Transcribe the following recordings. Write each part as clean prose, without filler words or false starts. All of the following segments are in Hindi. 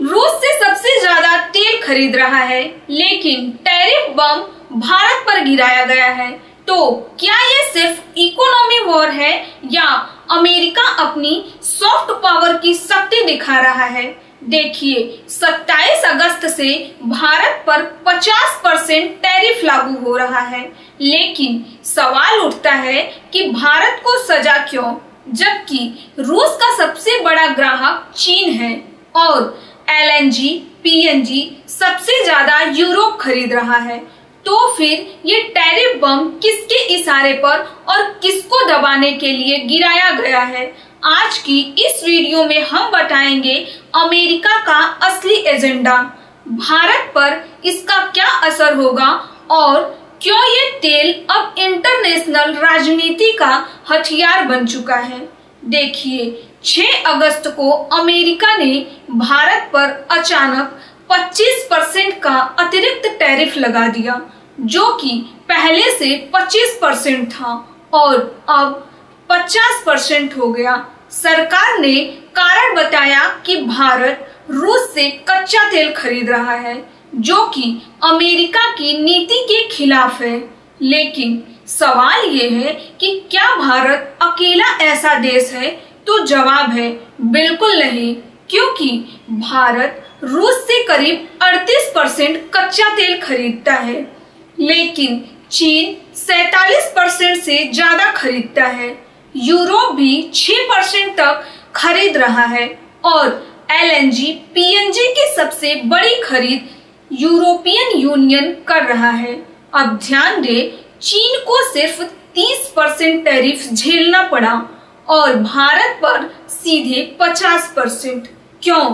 रूस से सबसे ज्यादा तेल खरीद रहा है, लेकिन टैरिफ बम भारत पर गिराया गया है। तो क्या ये सिर्फ इकोनॉमी वॉर है या अमेरिका अपनी सॉफ्ट पावर की शक्ति दिखा रहा है? देखिए, 27 अगस्त से भारत पर 50% टैरिफ लागू हो रहा है, लेकिन सवाल उठता है कि भारत को सजा क्यों, जबकि रूस का सबसे बड़ा ग्राहक चीन है और LNG, PNG सबसे ज्यादा यूरोप खरीद रहा है। तो फिर ये टैरिफ बम किसके इशारे पर और किसको दबाने के लिए गिराया गया है? आज की इस वीडियो में हम बताएंगे अमेरिका का असली एजेंडा, भारत पर इसका क्या असर होगा और क्यों ये तेल अब इंटरनेशनल राजनीति का हथियार बन चुका है। देखिए, 6 अगस्त को अमेरिका ने भारत पर अचानक 25% का अतिरिक्त टैरिफ लगा दिया, जो कि पहले से 25% था और अब 50% हो गया। सरकार ने कारण बताया कि भारत रूस से कच्चा तेल खरीद रहा है, जो कि अमेरिका की नीति के खिलाफ है। लेकिन सवाल ये है कि क्या भारत अकेला ऐसा देश है? तो जवाब है बिल्कुल नहीं, क्योंकि भारत रूस से करीब 38% कच्चा तेल खरीदता है, लेकिन चीन 47% से ज्यादा खरीदता है। यूरोप भी 6% तक खरीद रहा है और LNG, PNG की सबसे बड़ी खरीद यूरोपियन यूनियन कर रहा है। अब ध्यान दें, चीन को सिर्फ 30% टैरिफ झेलना पड़ा और भारत पर सीधे 50%। क्यों?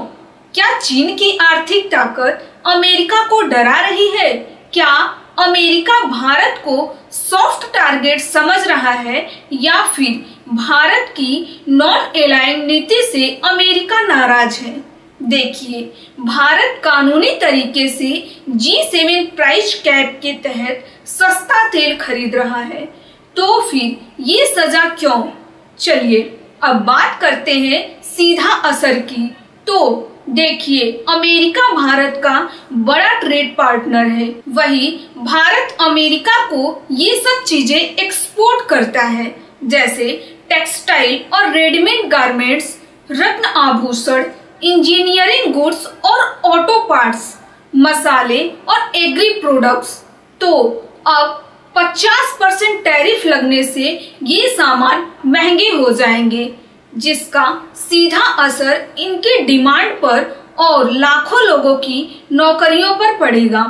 क्या चीन की आर्थिक ताकत अमेरिका को डरा रही है? क्या अमेरिका भारत को सॉफ्ट टारगेट समझ रहा है या फिर भारत की नॉन अलाइंड नीति से अमेरिका नाराज है? देखिए, भारत कानूनी तरीके से G7 प्राइस कैप के तहत सस्ता तेल खरीद रहा है, तो फिर ये सजा क्यों? चलिए अब बात करते हैं सीधा असर की। तो देखिए, अमेरिका भारत का बड़ा ट्रेड पार्टनर है, वही भारत अमेरिका को ये सब चीजें एक्सपोर्ट करता है, जैसे टेक्सटाइल और रेडीमेड गारमेंट्स, रत्न आभूषण, इंजीनियरिंग गुड्स और ऑटो पार्ट्स, मसाले और एग्री प्रोडक्ट्स। तो अब 50% टैरिफ लगने से ये सामान महंगे हो जाएंगे, जिसका सीधा असर इनके डिमांड पर और लाखों लोगों की नौकरियों पर पड़ेगा।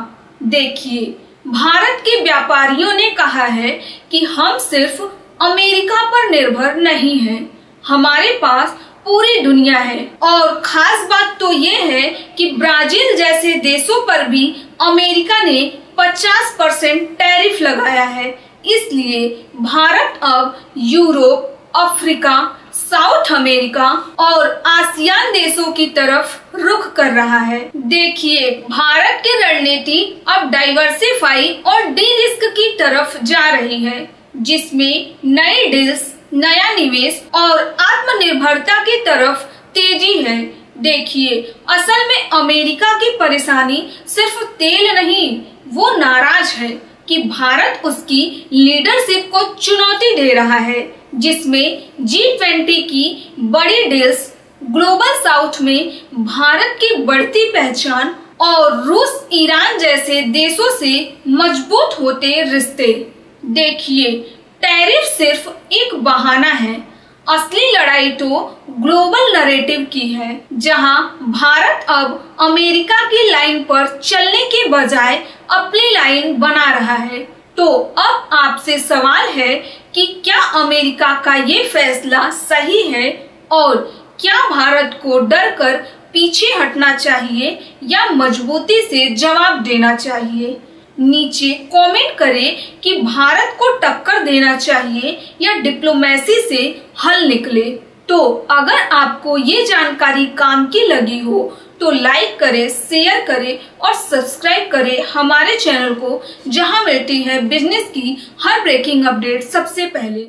देखिए, भारत के व्यापारियों ने कहा है कि हम सिर्फ अमेरिका पर निर्भर नहीं हैं, हमारे पास पूरी दुनिया है। और खास बात तो ये है कि ब्राजील जैसे देशों पर भी अमेरिका ने 50% टैरिफ लगाया है। इसलिए भारत अब यूरोप, अफ्रीका, साउथ अमेरिका और आसियान देशों की तरफ रुख कर रहा है। देखिए, भारत की रणनीति अब डाइवर्सिफाई और डी रिस्क की तरफ जा रही है, जिसमें नए डील्स, नया निवेश और आत्मनिर्भरता की तरफ तेजी है। देखिए, असल में अमेरिका की परेशानी सिर्फ तेल नहीं, वो नाराज है कि भारत उसकी लीडरशिप को चुनौती दे रहा है, जिसमें G20 की बड़ी डील्स, ग्लोबल साउथ में भारत की बढ़ती पहचान और रूस, ईरान जैसे देशों से मजबूत होते रिश्ते। देखिए, टैरिफ सिर्फ एक बहाना है, असली लड़ाई तो ग्लोबल नैरेटिव की है, जहां भारत अब अमेरिका की लाइन पर चलने के बजाय अपनी लाइन बना रहा है। तो अब आपसे सवाल है कि क्या अमेरिका का ये फैसला सही है और क्या भारत को डर कर पीछे हटना चाहिए या मजबूती से जवाब देना चाहिए? नीचे कमेंट करें कि भारत को टक्कर देना चाहिए या डिप्लोमेसी से हल निकले। तो अगर आपको ये जानकारी काम की लगी हो तो लाइक करें, शेयर करें और सब्सक्राइब करें हमारे चैनल को, जहां मिलती है बिजनेस की हर ब्रेकिंग अपडेट सबसे पहले।